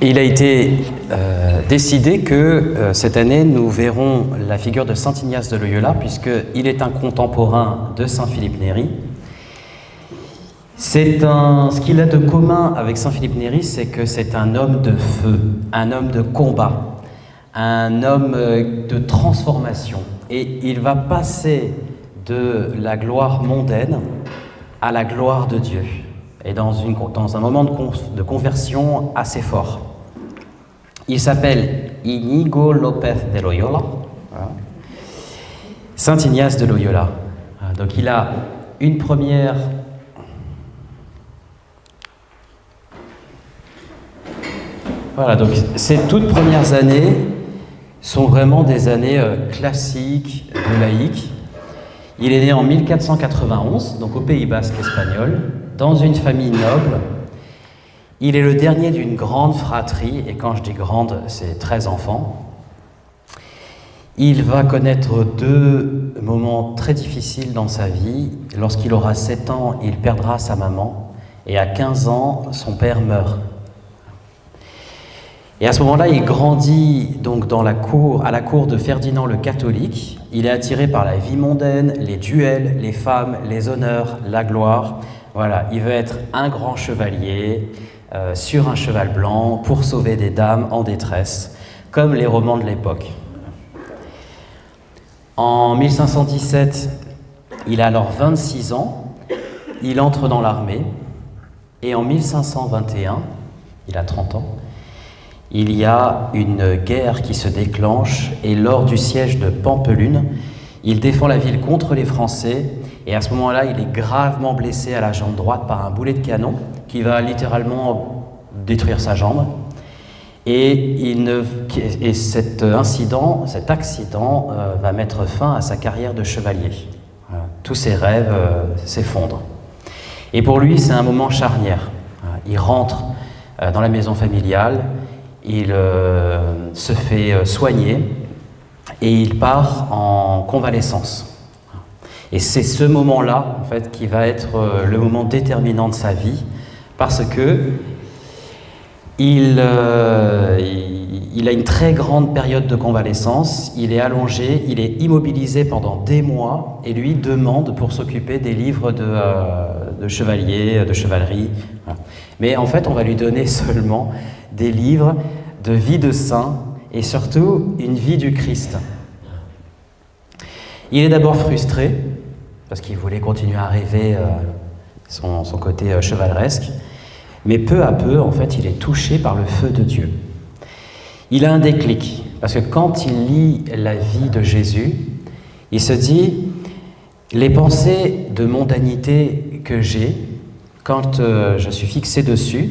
Il a été décidé que cette année, nous verrons la figure de Saint Ignace de Loyola, puisqu'il est un contemporain de Saint Philippe Néri. Ce qu'il a de commun avec Saint Philippe Néri, c'est que c'est un homme de feu, un homme de combat, un homme de transformation. Et il va passer de la gloire mondaine à la gloire de Dieu, et dans un moment de conversion assez fort. Il s'appelle Íñigo López de Loyola, voilà. Saint Ignace de Loyola. Donc il a une première... Voilà, donc ces toutes premières années sont vraiment des années classiques de laïc. Il est né en 1491, donc au Pays Basque espagnol, dans une famille noble. Il est le dernier d'une grande fratrie, et quand je dis grande, c'est 13 enfants. Il va connaître deux moments très difficiles dans sa vie. Lorsqu'il aura 7 ans, il perdra sa maman, et à 15 ans, son père meurt. Et à ce moment-là, il grandit donc à la cour de Ferdinand le Catholique. Il est attiré par la vie mondaine, les duels, les femmes, les honneurs, la gloire. Voilà, il veut être un grand chevalier sur un cheval blanc pour sauver des dames en détresse, comme les romans de l'époque. En 1517, il a alors 26 ans, il entre dans l'armée, et en 1521, il a 30 ans, il y a une guerre qui se déclenche, et lors du siège de Pampelune, il défend la ville contre les Français, et à ce moment-là, il est gravement blessé à la jambe droite par un boulet de canon qui va littéralement détruire sa jambe. Et cet accident va mettre fin à sa carrière de chevalier. Voilà. Tous ses rêves s'effondrent. Et pour lui, c'est un moment charnière. Voilà. Il rentre dans la maison familiale, il se fait soigner et il part en convalescence. Et c'est ce moment-là, en fait, qui va être le moment déterminant de sa vie, parce que il a une très grande période de convalescence, il est allongé, il est immobilisé pendant des mois, et lui demande pour s'occuper des livres de chevalier, de chevalerie. Voilà. Mais en fait, on va lui donner seulement des livres de vie de saint, et surtout une vie du Christ. Il est d'abord frustré, parce qu'il voulait continuer à rêver son côté chevaleresque, mais peu à peu, en fait, il est touché par le feu de Dieu. Il a un déclic, parce que quand il lit la vie de Jésus, il se dit, les pensées de mondanité que j'ai, quand je suis fixé dessus,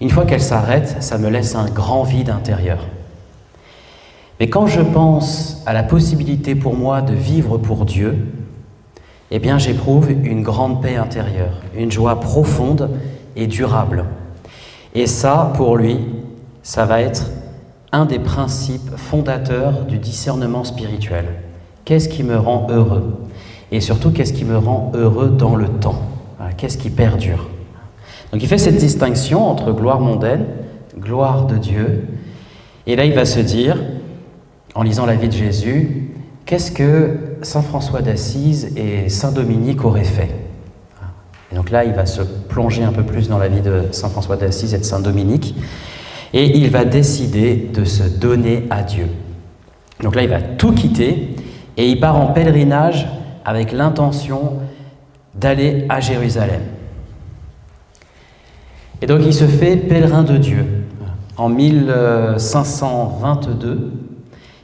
une fois qu'elles s'arrêtent, ça me laisse un grand vide intérieur. Mais quand je pense à la possibilité pour moi de vivre pour Dieu, eh bien j'éprouve une grande paix intérieure, une joie profonde et durable. Et ça, pour lui, ça va être un des principes fondateurs du discernement spirituel. Qu'est-ce qui me rend heureux? Et surtout, qu'est-ce qui me rend heureux dans le temps? Qu'est-ce qui perdure? Donc il fait cette distinction entre gloire mondaine, gloire de Dieu, et là il va se dire, en lisant la vie de Jésus, qu'est-ce que Saint François d'Assise et Saint Dominique auraient fait? Et donc là, il va se plonger un peu plus dans la vie de Saint François d'Assise et de Saint Dominique, et il va décider de se donner à Dieu. Donc là, il va tout quitter, et il part en pèlerinage avec l'intention d'aller à Jérusalem. Et donc il se fait pèlerin de Dieu. En 1522,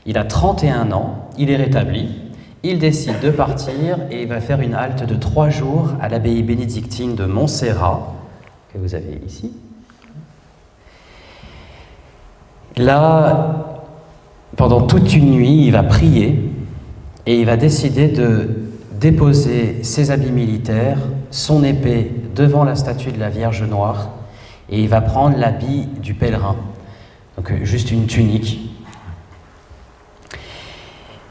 il a 31 ans, il est rétabli, il décide de partir et il va faire une halte de 3 jours à l'abbaye bénédictine de Montserrat, que vous avez ici. Là, pendant toute une nuit, il va prier et il va décider de déposer ses habits militaires, son épée devant la statue de la Vierge Noire, et il va prendre l'habit du pèlerin, donc juste une tunique.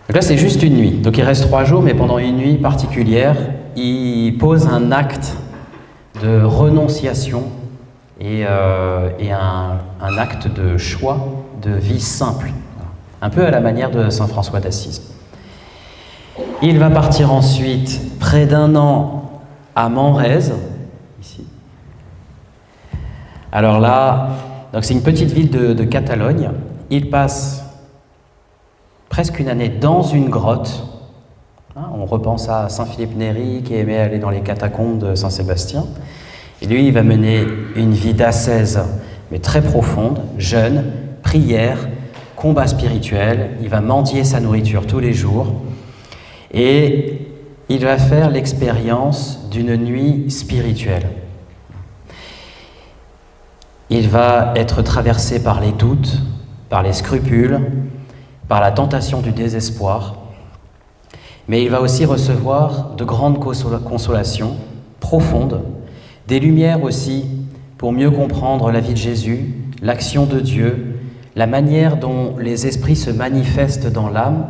Donc là, c'est juste une nuit. Donc il reste 3 jours, mais pendant une nuit particulière, il pose un acte de renonciation et un acte de choix de vie simple, un peu à la manière de saint François d'Assise. Il va partir ensuite près d'1 an à Manresa, ici. Alors là, donc c'est une petite ville de Catalogne. Il passe presque 1 année dans une grotte. On repense à saint Philippe Néri qui aimait aller dans les catacombes de Saint-Sébastien. Et lui, il va mener une vie d'ascèse, mais très profonde, jeûne, prière, combat spirituel. Il va mendier sa nourriture tous les jours. Et il va faire l'expérience d'une nuit spirituelle. Il va être traversé par les doutes, par les scrupules, par la tentation du désespoir. Mais il va aussi recevoir de grandes consolations profondes, des lumières aussi pour mieux comprendre la vie de Jésus, l'action de Dieu, la manière dont les esprits se manifestent dans l'âme.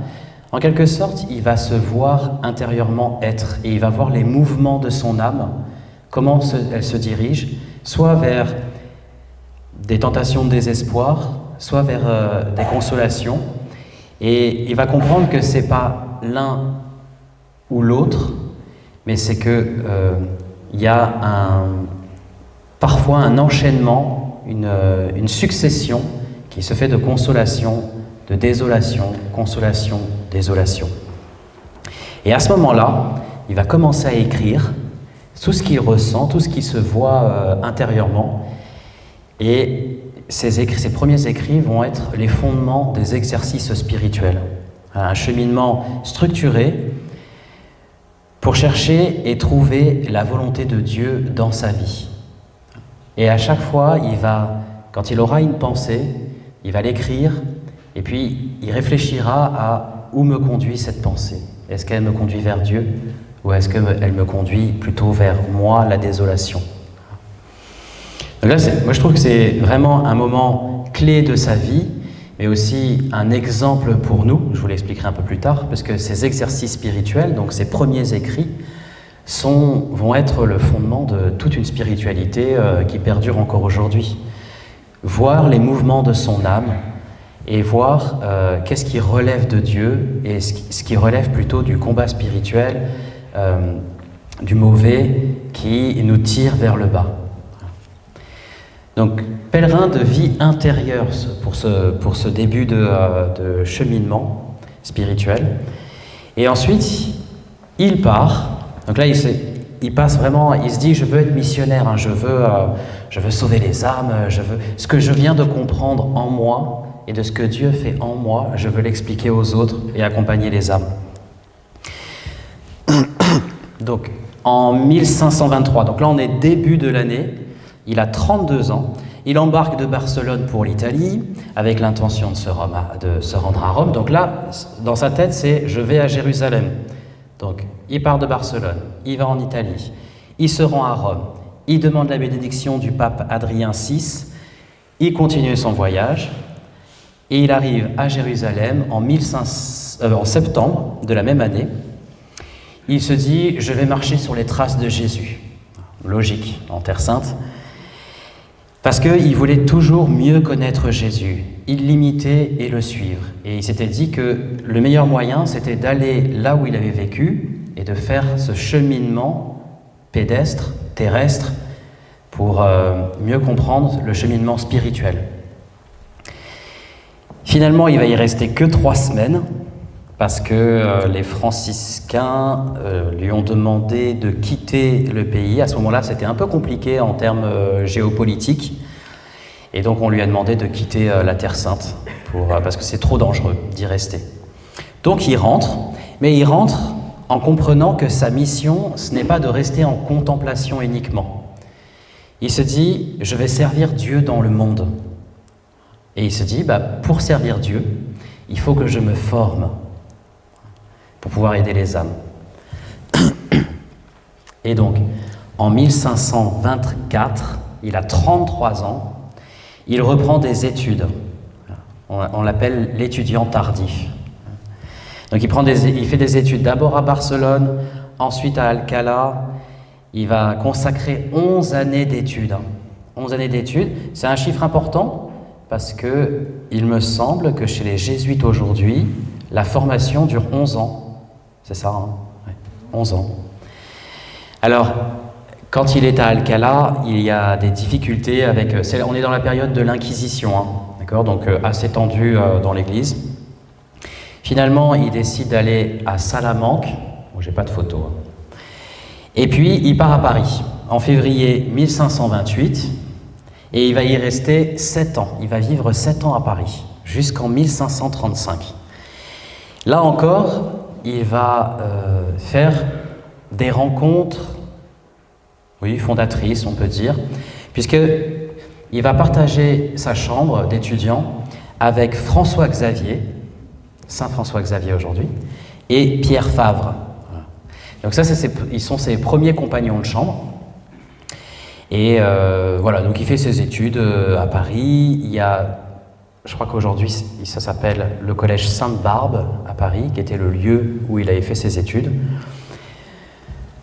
En quelque sorte, il va se voir intérieurement être et il va voir les mouvements de son âme, comment elle se dirige, soit vers des tentations de désespoir, soit vers des consolations. Et il va comprendre que ce n'est pas l'un ou l'autre, mais c'est qu'il y a parfois un enchaînement, une succession qui se fait de consolation, de désolation, consolation, désolation. Et à ce moment-là, il va commencer à écrire tout ce qu'il ressent, tout ce qui se voit intérieurement. Et ces premiers écrits vont être les fondements des exercices spirituels. Un cheminement structuré pour chercher et trouver la volonté de Dieu dans sa vie. Et à chaque fois, quand il aura une pensée, il va l'écrire et puis il réfléchira à où me conduit cette pensée. Est-ce qu'elle me conduit vers Dieu ou est-ce qu'elle me conduit plutôt vers moi, la désolation? Donc là, moi je trouve que c'est vraiment un moment clé de sa vie, mais aussi un exemple pour nous, je vous l'expliquerai un peu plus tard, parce que ces exercices spirituels, donc ces premiers écrits, vont être le fondement de toute une spiritualité qui perdure encore aujourd'hui. Voir les mouvements de son âme et voir qu'est-ce qui relève de Dieu et ce qui relève plutôt du combat spirituel, du mauvais qui nous tire vers le bas. Donc, pèlerin de vie intérieure pour ce début de cheminement spirituel. Et ensuite, il part. Donc là, il passe vraiment, il se dit, je veux être missionnaire, hein, je veux sauver les âmes, ce que je viens de comprendre en moi et de ce que Dieu fait en moi, je veux l'expliquer aux autres et accompagner les âmes. Donc, en 1523, donc là on est début de l'année, il a 32 ans, il embarque de Barcelone pour l'Italie avec l'intention de se rendre à Rome. Donc là, dans sa tête, c'est « je vais à Jérusalem ». Donc, il part de Barcelone, il va en Italie, il se rend à Rome, il demande la bénédiction du pape Adrien VI, il continue son voyage et il arrive à Jérusalem en septembre de la même année. Il se dit « je vais marcher sur les traces de Jésus ». Logique, en Terre Sainte. Parce qu'il voulait toujours mieux connaître Jésus, il l'imiter et le suivre. Et il s'était dit que le meilleur moyen, c'était d'aller là où il avait vécu et de faire ce cheminement pédestre, terrestre, pour mieux comprendre le cheminement spirituel. Finalement, il va y rester que 3 semaines, parce que les franciscains lui ont demandé de quitter le pays. À ce moment-là, c'était un peu compliqué en termes géopolitiques. Et donc, on lui a demandé de quitter la Terre Sainte, parce que c'est trop dangereux d'y rester. Donc, il rentre, mais il rentre en comprenant que sa mission, ce n'est pas de rester en contemplation uniquement. Il se dit, je vais servir Dieu dans le monde. Et il se dit, pour servir Dieu, il faut que je me forme pour pouvoir aider les âmes. Et donc, en 1524, il a 33 ans, il reprend des études. On l'appelle l'étudiant tardif. Donc il fait des études d'abord à Barcelone, ensuite à Alcalá. Il va consacrer 11 années d'études 11 années d'études. C'est un chiffre important parce que il me semble que chez les jésuites aujourd'hui, la formation dure 11 ans. C'est ça, hein? Ouais, 11 ans. Alors, quand il est à Alcalá, il y a des difficultés avec... on est dans la période de l'Inquisition, hein, d'accord? Donc assez tendu dans l'Église. Finalement, il décide d'aller à Salamanque. Bon, j'ai pas de photo. Hein. Et puis, il part à Paris en février 1528 et il va y rester 7 ans. Il va vivre 7 ans à Paris, jusqu'en 1535. Là encore, il va faire des rencontres, oui, fondatrices, on peut dire, puisqu'il va partager sa chambre d'étudiant avec François Xavier, Saint François Xavier aujourd'hui, et Pierre Favre. Donc ça, ils sont ses premiers compagnons de chambre. Et voilà, donc il fait ses études à Paris. Il y a, je crois qu'aujourd'hui, ça s'appelle le collège Sainte-Barbe à Paris, qui était le lieu où il avait fait ses études.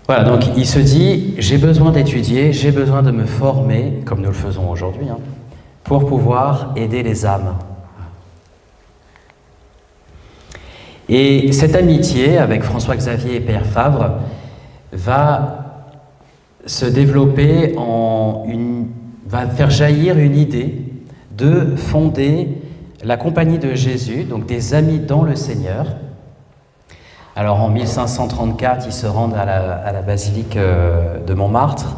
Voilà, donc il se dit, j'ai besoin d'étudier, j'ai besoin de me former, comme nous le faisons aujourd'hui, hein, pour pouvoir aider les âmes. Et cette amitié avec François Xavier et Pierre Favre va se développer va faire jaillir une idée de fonder la Compagnie de Jésus, donc des Amis dans le Seigneur. Alors en 1534, ils se rendent à la basilique de Montmartre.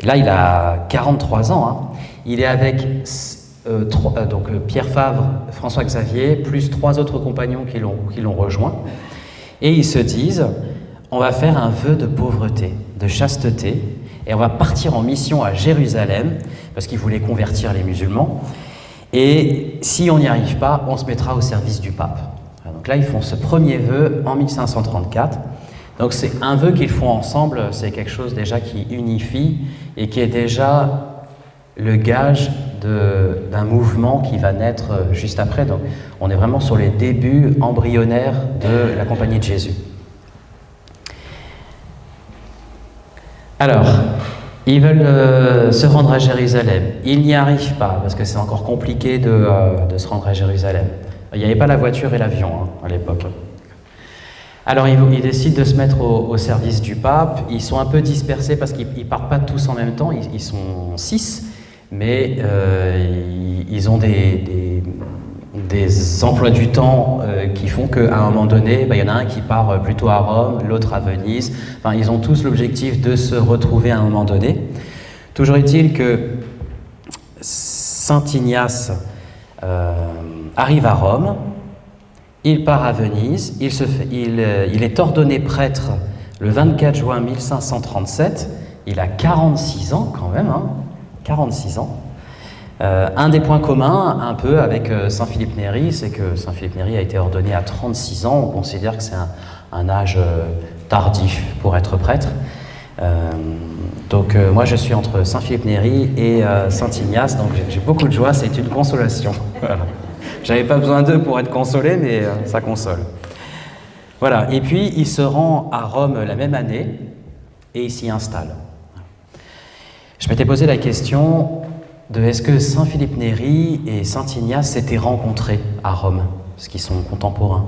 Et là, il a 43 ans. Hein. Il est avec Pierre Favre, François Xavier, plus 3 autres compagnons qui l'ont rejoint. Et ils se disent, on va faire un vœu de pauvreté, de chasteté, et on va partir en mission à Jérusalem, parce qu'ils voulaient convertir les musulmans. Et si on n'y arrive pas, on se mettra au service du pape. Donc là, ils font ce premier vœu en 1534. Donc c'est un vœu qu'ils font ensemble, c'est quelque chose déjà qui unifie et qui est déjà le gage d'un mouvement qui va naître juste après. Donc, on est vraiment sur les débuts embryonnaires de la Compagnie de Jésus. Alors, ils veulent se rendre à Jérusalem. Ils n'y arrivent pas, parce que c'est encore compliqué de se rendre à Jérusalem. Il n'y avait pas la voiture et l'avion hein, à l'époque. Alors, ils décident de se mettre au service du pape. Ils sont un peu dispersés parce qu'ils ne partent pas tous en même temps. Ils sont 6. Mais ils ont des emplois du temps qui font qu'à un moment donné, il y en a un qui part plutôt à Rome, l'autre à Venise. Enfin, ils ont tous l'objectif de se retrouver à un moment donné. Toujours est-il que Saint Ignace arrive à Rome, il part à Venise, il est ordonné prêtre le 24 juin 1537, il a 46 ans quand même, hein. 46 ans. Un des points communs, un peu, avec Saint Philippe Néri, c'est que Saint Philippe Néri a été ordonné à 36 ans. On considère que c'est un âge tardif pour être prêtre. Donc moi, je suis entre Saint Philippe Néri et Saint Ignace, donc j'ai beaucoup de joie, c'est une consolation. Voilà. J'avais pas besoin d'eux pour être consolé, mais ça console. Voilà, et puis il se rend à Rome la même année et il s'y installe. Je m'étais posé la question de est-ce que Saint Philippe Néri et Saint Ignace s'étaient rencontrés à Rome, parce qu'ils sont contemporains.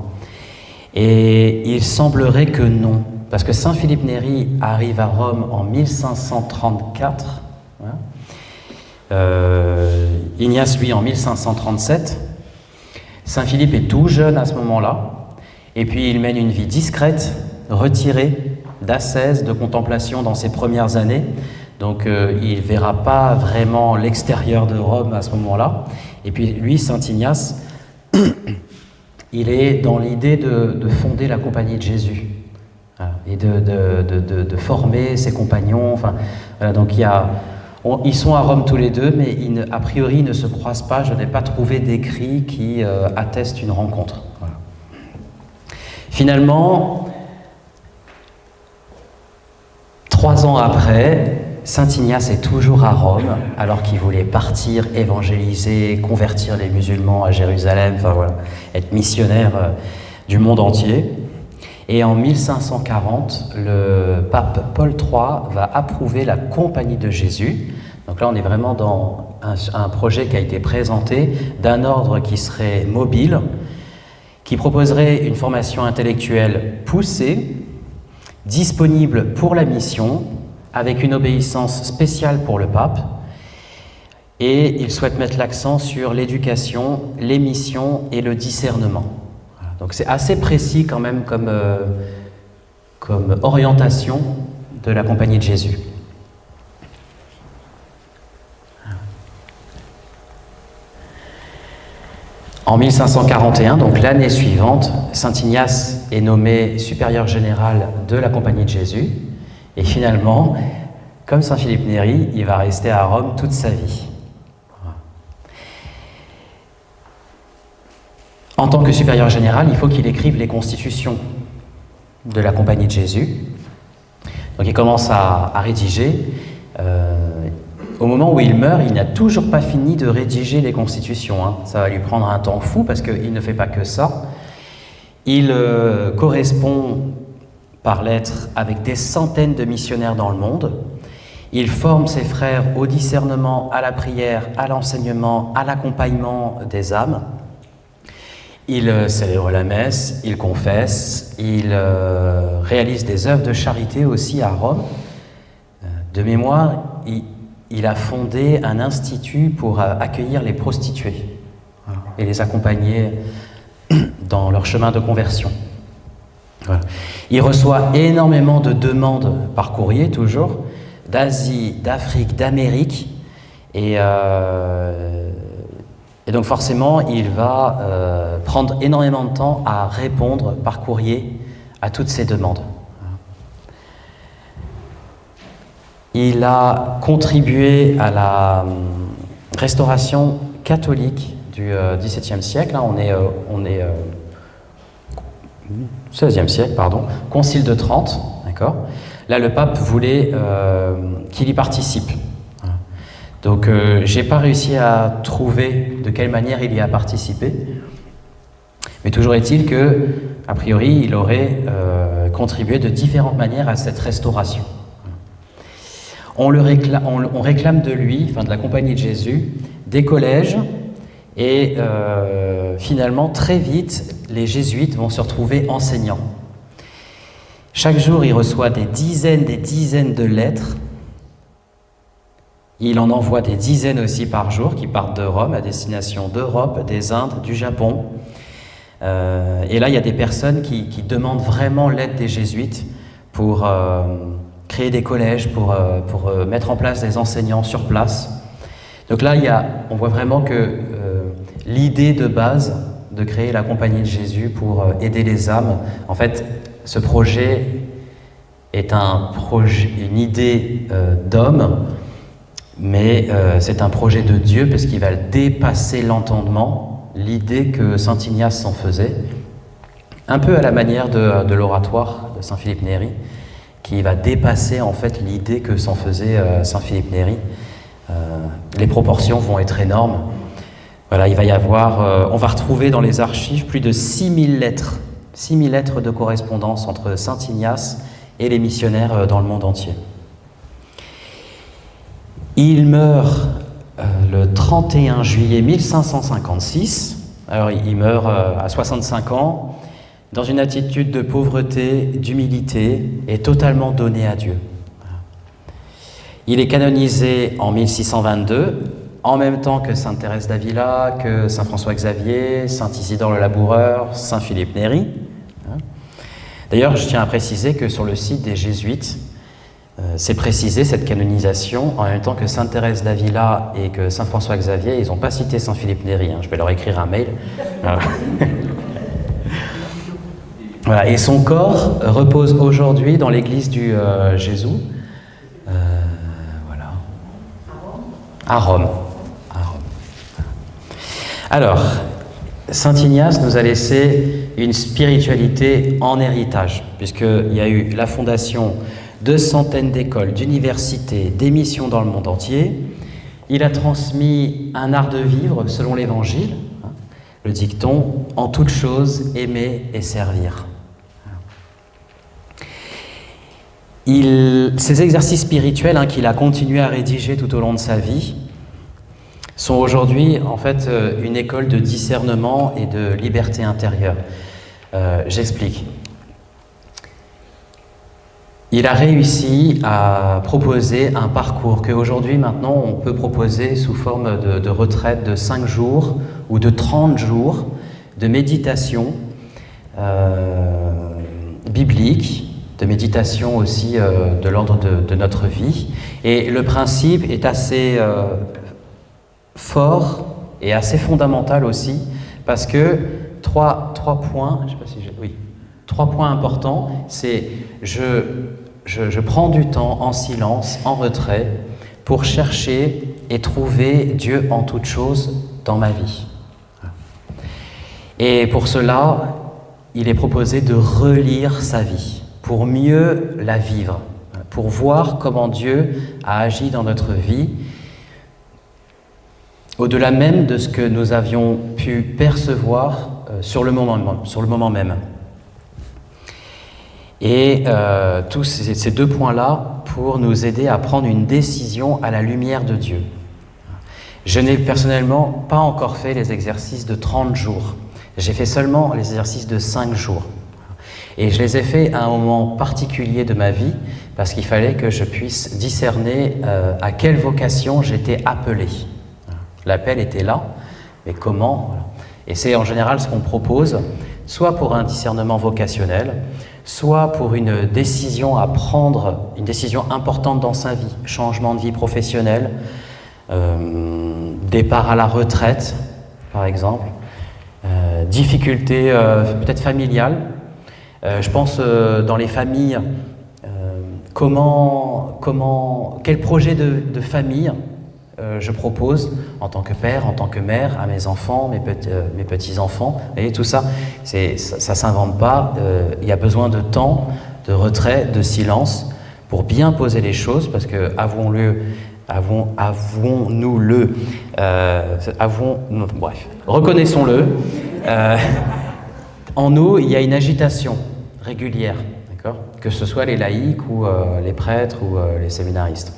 Et il semblerait que non, parce que Saint Philippe Néri arrive à Rome en 1534, Ignace lui en 1537. Saint Philippe est tout jeune à ce moment-là, et puis il mène une vie discrète, retirée, d'ascèse, de contemplation dans ses premières années. Donc il ne verra pas vraiment l'extérieur de Rome à ce moment-là. Et puis lui, Saint Ignace, il est dans l'idée de fonder la Compagnie de Jésus et de former ses compagnons. Enfin, voilà, donc ils sont à Rome tous les deux, mais a priori ils ne se croisent pas. Je n'ai pas trouvé d'écrit qui atteste une rencontre. Voilà. Finalement, 3 ans après, Saint Ignace est toujours à Rome, alors qu'il voulait partir, évangéliser, convertir les musulmans à Jérusalem, enfin voilà, être missionnaire du monde entier. Et en 1540, le pape Paul III va approuver la Compagnie de Jésus. Donc là, on est vraiment dans un projet qui a été présenté d'un ordre qui serait mobile, qui proposerait une formation intellectuelle poussée, disponible pour la mission, avec une obéissance spéciale pour le pape, et il souhaite mettre l'accent sur l'éducation, les missions et le discernement. Donc c'est assez précis quand même comme orientation de la Compagnie de Jésus. En 1541, donc l'année suivante, saint Ignace est nommé supérieur général de la Compagnie de Jésus, et finalement, comme saint Philippe Néri, il va rester à Rome toute sa vie. En tant que supérieur général, il faut qu'il écrive les constitutions de la Compagnie de Jésus. Donc il commence à rédiger. Au moment où il meurt, il n'a toujours pas fini de rédiger les constitutions. Ça va lui prendre un temps fou parce qu'il ne fait pas que ça. Il correspond par lettres avec des centaines de missionnaires dans le monde. Il forme ses frères au discernement, à la prière, à l'enseignement, à l'accompagnement des âmes. Il célèbre la messe, il confesse, il réalise des œuvres de charité aussi à Rome. De mémoire, il a fondé un institut pour accueillir les prostituées et les accompagner dans leur chemin de conversion. Voilà. Il reçoit énormément de demandes par courrier, toujours, d'Asie, d'Afrique, d'Amérique, et donc forcément, il va prendre énormément de temps à répondre par courrier à toutes ces demandes. Il a contribué à la restauration catholique du XVIIe siècle. On est XVIe siècle, pardon. Concile de Trente, d'accord. Là, le pape voulait qu'il y participe. Donc, j'ai pas réussi à trouver de quelle manière il y a participé, mais toujours est-il que, a priori, il aurait contribué de différentes manières à cette restauration. On réclame de lui, enfin de la Compagnie de Jésus, des collèges, et finalement, très vite, les jésuites vont se retrouver enseignants. Chaque jour, il reçoit des dizaines de lettres. Il en envoie des dizaines aussi par jour qui partent de Rome à destination d'Europe, des Indes, du Japon. Et là, il y a des personnes qui demandent vraiment l'aide des jésuites pour créer des collèges, pour mettre en place des enseignants sur place. Donc là, on voit vraiment que l'idée de base de créer la Compagnie de Jésus pour aider les âmes, en fait, ce projet est une idée d'homme, mais c'est un projet de Dieu parce qu'il va dépasser l'entendement, l'idée que saint Ignace s'en faisait, un peu à la manière de l'oratoire de saint Philippe Néri, qui va dépasser en fait l'idée que s'en faisait saint Philippe Néri. Les proportions vont être énormes. Voilà, il va y avoir, on va retrouver dans les archives plus de 6000 lettres de correspondance entre saint Ignace et les missionnaires dans le monde entier. Il meurt le 31 juillet 1556. Alors, il meurt à 65 ans, dans une attitude de pauvreté, d'humilité, et totalement donné à Dieu. Il est canonisé en 1622, en même temps que sainte Thérèse d'Avila, que saint François Xavier, saint Isidore le Laboureur, saint Philippe Néri. D'ailleurs, je tiens à préciser que sur le site des Jésuites, c'est précisé cette canonisation, en même temps que sainte Thérèse d'Avila et que saint François Xavier, ils n'ont pas cité saint Philippe Néri. Je vais leur écrire un mail. Voilà. Et son corps repose aujourd'hui dans l'église du Jésus, voilà, à Rome. Alors, saint Ignace nous a laissé une spiritualité en héritage, puisqu'il y a eu la fondation de centaines d'écoles, d'universités, d'émissions dans le monde entier. Il a transmis un art de vivre selon l'Évangile, le dicton « En toute chose, aimer et servir ». Ces exercices spirituels qu'il a continué à rédiger tout au long de sa vie sont aujourd'hui en fait une école de discernement et de liberté intérieure. J'explique. Il a réussi à proposer un parcours qu'aujourd'hui maintenant on peut proposer sous forme de retraite de 5 jours ou de 30 jours de méditation biblique, de méditation aussi de l'ordre de notre vie. Et le principe est assez fort et assez fondamental aussi, parce que trois points, je sais pas si oui, 3 points importants, c'est je prends du temps en silence, en retrait, pour chercher et trouver Dieu en toutes choses dans ma vie. Et pour cela, il est proposé de relire sa vie, pour mieux la vivre, pour voir comment Dieu a agi dans notre vie, au-delà même de ce que nous avions pu percevoir sur le moment même. Et tous ces 2 points-là pour nous aider à prendre une décision à la lumière de Dieu. Je n'ai personnellement pas encore fait les exercices de 30 jours. J'ai fait seulement les exercices de 5 jours. Et je les ai faits à un moment particulier de ma vie, parce qu'il fallait que je puisse discerner à quelle vocation j'étais appelé. L'appel était là, mais comment? Voilà. Et c'est en général ce qu'on propose, soit pour un discernement vocationnel, soit pour une décision à prendre, une décision importante dans sa vie, changement de vie professionnelle, départ à la retraite, par exemple, difficultés peut-être familiales. Je pense dans les familles, quel projet de famille je propose en tant que père, en tant que mère, à mes enfants, mes petits-enfants. Et tout ça, ça ne s'invente pas. Il y a besoin de temps, de retrait, de silence pour bien poser les choses, parce que, reconnaissons-le, en nous, il y a une agitation régulière, d'accord ? Que ce soit les laïcs ou les prêtres ou les séminaristes.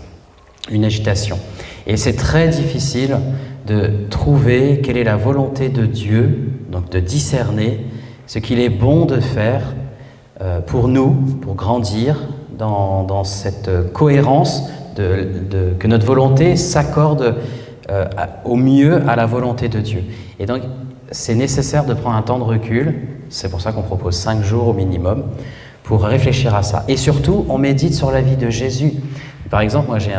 Une agitation. Et c'est très difficile de trouver quelle est la volonté de Dieu, donc de discerner ce qu'il est bon de faire pour nous, pour grandir dans cette cohérence que notre volonté s'accorde au mieux à la volonté de Dieu. Et donc, c'est nécessaire de prendre un temps de recul, c'est pour ça qu'on propose 5 jours au minimum, pour réfléchir à ça. Et surtout, on médite sur la vie de Jésus. Par exemple, moi j'ai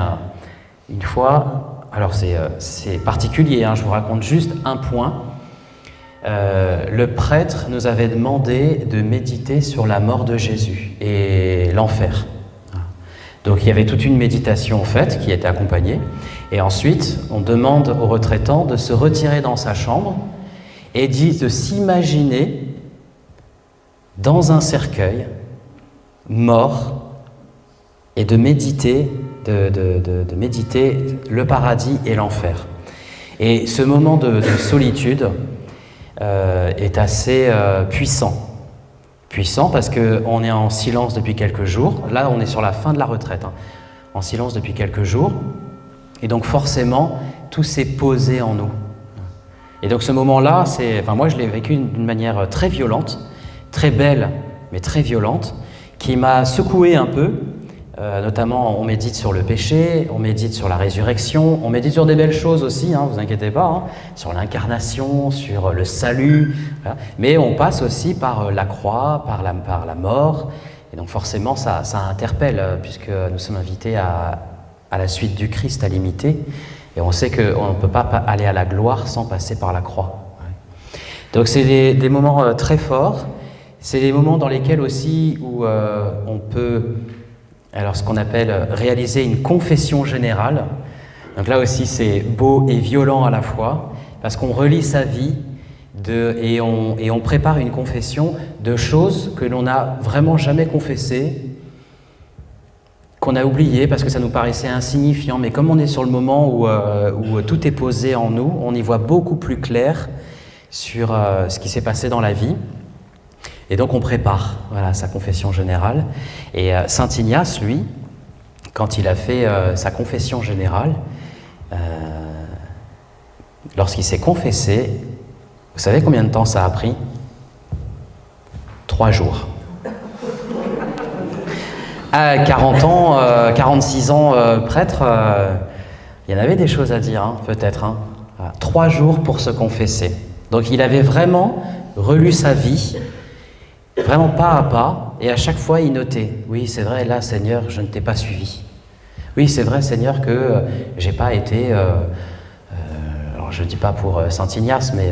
une fois, alors c'est particulier, je vous raconte juste un point. Le prêtre nous avait demandé de méditer sur la mort de Jésus et l'enfer. Donc il y avait toute une méditation faite qui était accompagnée. Et ensuite, on demande aux retraitants de se retirer dans sa chambre et de s'imaginer dans un cercueil, mort, et de méditer le paradis et l'enfer. Et ce moment de solitude est assez puissant. Puissant parce qu'on est en silence depuis quelques jours. Là, on est sur la fin de la retraite, en silence depuis quelques jours. Et donc forcément, tout s'est posé en nous. Et donc ce moment-là, moi je l'ai vécu d'une manière très violente, très belle, mais très violente, qui m'a secoué un peu. Notamment, on médite sur le péché, on médite sur la résurrection, on médite sur des belles choses aussi, vous inquiétez pas, sur l'incarnation, sur le salut, voilà. Mais on passe aussi par la croix, par la mort, et donc forcément ça interpelle, puisque nous sommes invités à la suite du Christ, à l'imiter, et on sait qu'on ne peut pas aller à la gloire sans passer par la croix. Donc c'est des moments très forts, c'est des moments dans lesquels aussi où on peut... Alors, ce qu'on appelle réaliser une confession générale. Donc là aussi, c'est beau et violent à la fois, parce qu'on relit sa vie et on prépare une confession de choses que l'on n'a vraiment jamais confessées, qu'on a oubliées parce que ça nous paraissait insignifiant. Mais comme on est sur le moment où tout est posé en nous, on y voit beaucoup plus clair sur ce qui s'est passé dans la vie. Et donc on prépare sa confession générale. Et saint Ignace, lui, quand il a fait sa confession générale, lorsqu'il s'est confessé, vous savez combien de temps ça a pris? 3 jours. À 40 ans, 46 ans prêtre, il y en avait des choses à dire, hein, peut-être. Hein. 3 jours pour se confesser. Donc il avait vraiment relu sa vie, vraiment pas à pas, et à chaque fois il notait. Oui, c'est vrai, là, Seigneur, je ne t'ai pas suivi. Oui, c'est vrai, Seigneur, que j'ai pas été... alors je ne dis pas pour saint Ignace, mais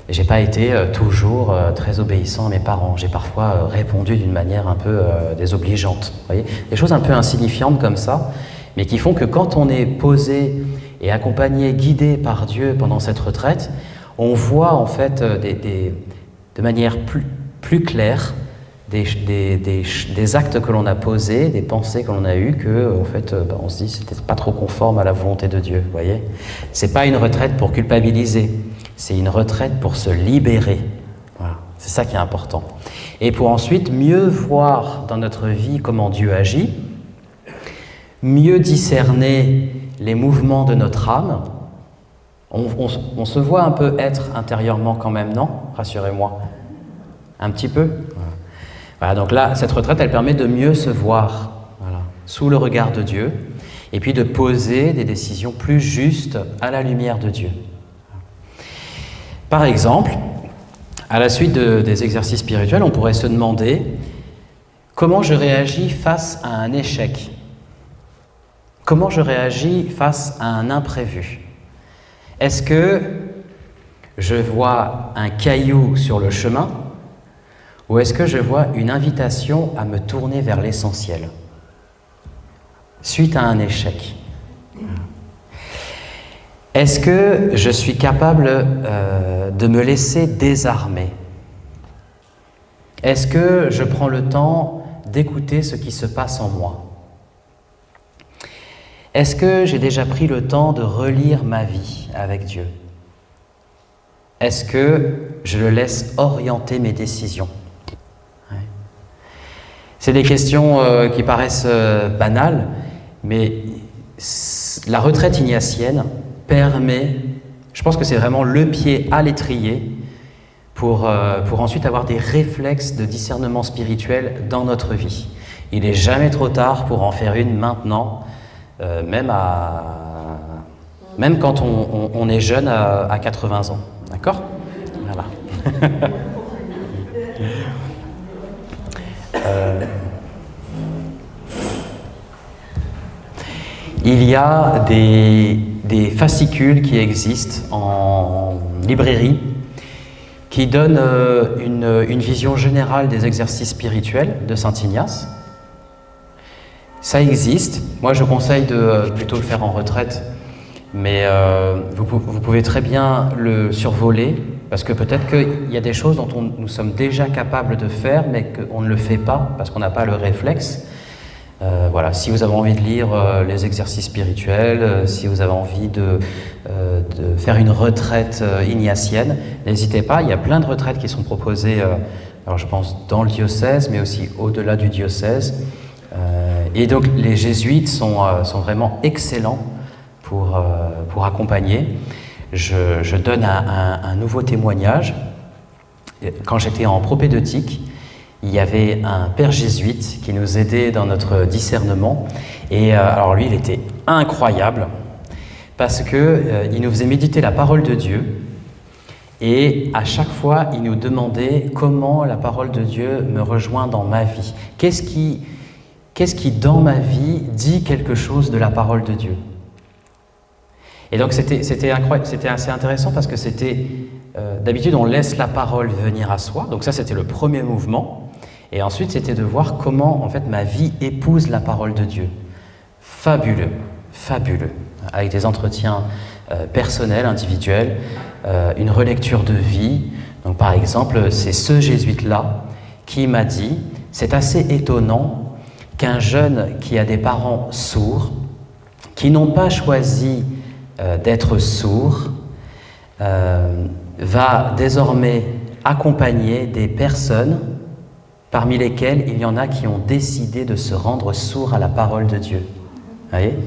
j'ai pas été toujours très obéissant à mes parents. J'ai parfois répondu d'une manière un peu désobligeante. Vous voyez, des choses un peu insignifiantes comme ça, mais qui font que quand on est posé et accompagné, guidé par Dieu pendant cette retraite, on voit en fait de manière plus claire des actes que l'on a posés, des pensées que l'on a eues, que en fait, on se dit c'était pas trop conforme à la volonté de Dieu. Vous voyez, c'est pas une retraite pour culpabiliser, c'est une retraite pour se libérer. Voilà, c'est ça qui est important. Et pour ensuite mieux voir dans notre vie comment Dieu agit, mieux discerner les mouvements de notre âme. On se voit un peu être intérieurement quand même, non? Rassurez-moi. Un petit peu. Voilà, donc là, cette retraite, elle permet de mieux se voir, sous le regard de Dieu, et puis de poser des décisions plus justes à la lumière de Dieu. Par exemple, à la suite des exercices spirituels, on pourrait se demander comment je réagis face à un échec. Comment je réagis face à un imprévu? Est-ce que je vois un caillou sur le chemin ou est-ce que je vois une invitation à me tourner vers l'essentiel suite à un échec? Est-ce que je suis capable de me laisser désarmer? Est-ce que je prends le temps d'écouter ce qui se passe en moi? Est-ce que j'ai déjà pris le temps de relire ma vie avec Dieu? Est-ce que je le laisse orienter mes décisions? C'est des questions qui paraissent banales, mais la retraite ignatienne permet, je pense que c'est vraiment le pied à l'étrier pour ensuite avoir des réflexes de discernement spirituel dans notre vie. Il n'est jamais trop tard pour en faire une maintenant, même quand on est jeune à 80 ans. D'accord? Voilà. Il y a des fascicules qui existent en librairie qui donnent une vision générale des exercices spirituels de saint Ignace. Ça existe. Moi, je conseille de plutôt le faire en retraite, mais vous pouvez très bien le survoler, parce que peut-être qu'il y a des choses dont nous sommes déjà capables de faire, mais qu'on ne le fait pas, parce qu'on n'a pas le réflexe. Voilà, si vous avez envie de lire les exercices spirituels, si vous avez envie de faire une retraite ignatienne, n'hésitez pas, il y a plein de retraites qui sont proposées, alors je pense dans le diocèse, mais aussi au-delà du diocèse. Et donc les jésuites sont vraiment excellents pour accompagner. Je donne un nouveau témoignage. Quand j'étais en propédeutique, il y avait un père jésuite qui nous aidait dans notre discernement. Et alors lui, il était incroyable parce qu'il nous faisait méditer la parole de Dieu. Et à chaque fois, il nous demandait comment la parole de Dieu me rejoint dans ma vie. Qu'est-ce qui, dans ma vie, dit quelque chose de la parole de Dieu? Et donc, c'était assez intéressant parce que d'habitude, on laisse la parole venir à soi. Donc ça, c'était le premier mouvement. Et ensuite, c'était de voir comment, en fait, ma vie épouse la parole de Dieu. Fabuleux, fabuleux. Avec des entretiens personnels, individuels, une relecture de vie. Donc, par exemple, c'est ce jésuite-là qui m'a dit, c'est assez étonnant qu'un jeune qui a des parents sourds, qui n'ont pas choisi d'être sourd, va désormais accompagner des personnes parmi lesquels il y en a qui ont décidé de se rendre sourds à la parole de Dieu. Vous voyez ?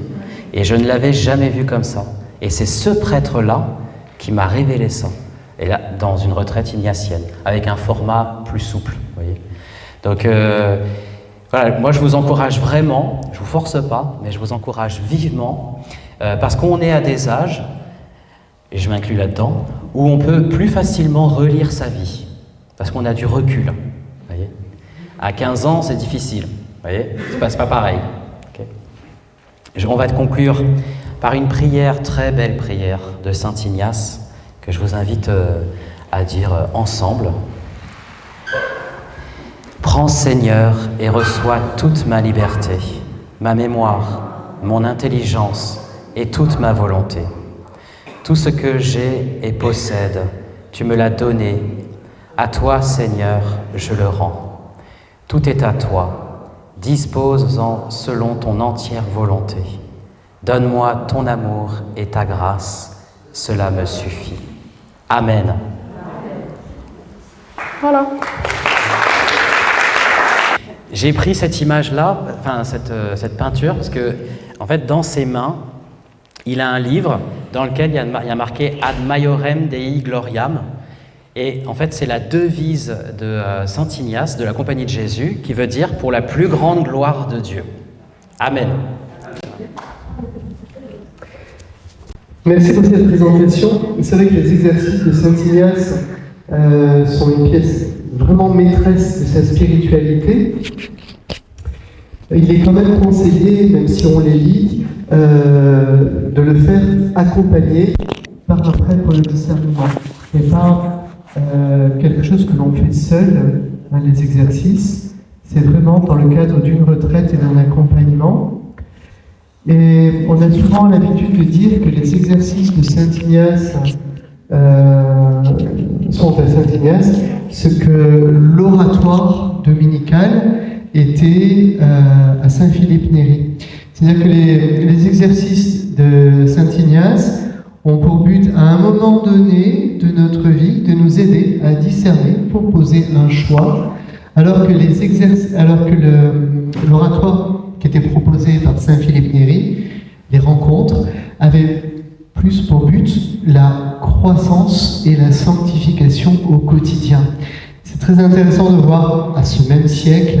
Et je ne l'avais jamais vu comme ça. Et c'est ce prêtre-là qui m'a révélé ça. Et là, dans une retraite ignatienne, avec un format plus souple. Vous voyez ? Donc, voilà, moi je vous encourage vraiment, je ne vous force pas, mais je vous encourage vivement, parce qu'on est à des âges, et je m'inclus là-dedans, où on peut plus facilement relire sa vie, parce qu'on a du recul. Vous voyez ? À 15 ans, c'est difficile. Vous voyez ? C'est pas pareil. Okay ? On va te conclure par une prière, très belle prière de Saint Ignace, que je vous invite à dire ensemble. Prends, Seigneur, et reçois toute ma liberté, ma mémoire, mon intelligence et toute ma volonté. Tout ce que j'ai et possède, tu me l'as donné. À toi, Seigneur, je le rends. Tout est à toi. Dispose-en selon ton entière volonté. Donne-moi ton amour et ta grâce. Cela me suffit. Amen. Voilà. J'ai pris cette image-là, enfin cette peinture, parce que, en fait, dans ses mains, il a un livre dans lequel il y a marqué Ad Maiorem Dei Gloriam. Et en fait, c'est la devise de Saint Ignace, de la Compagnie de Jésus, qui veut dire pour la plus grande gloire de Dieu. Amen. Merci pour cette présentation. Vous savez que les exercices de Saint Ignace sont une pièce vraiment maîtresse de sa spiritualité. Il est quand même conseillé, même si on les lit, de le faire accompagner par un prêtre de discernement et pas quelque chose que l'on fait seul, les exercices. C'est vraiment dans le cadre d'une retraite et d'un accompagnement. Et on a souvent l'habitude de dire que les exercices de Saint Ignace sont à Saint Ignace ce que l'oratoire dominical était à Saint Philippe Néri. C'est-à-dire que les exercices de Saint Ignace ont pour but, à un moment donné de notre vie, de nous aider à discerner pour poser un choix, alors que l'oratoire qui était proposé par Saint Philippe Néri, les rencontres, avaient plus pour but la croissance et la sanctification au quotidien. C'est très intéressant de voir à ce même siècle,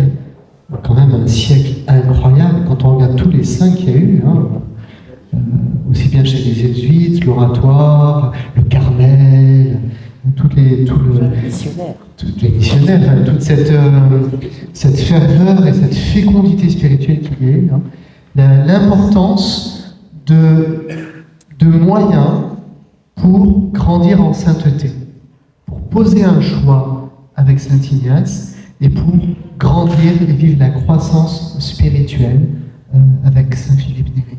quand même un siècle incroyable, quand on regarde tous les saints qu'il y a eu, aussi bien chez les jésuites, l'oratoire, le Carmel, les missionnaires, toute cette ferveur et cette fécondité spirituelle qu'il y a eu, l'importance de moyens pour grandir en sainteté, pour poser un choix avec Saint Ignace et pour grandir et vivre la croissance spirituelle avec Saint Philippe Néri.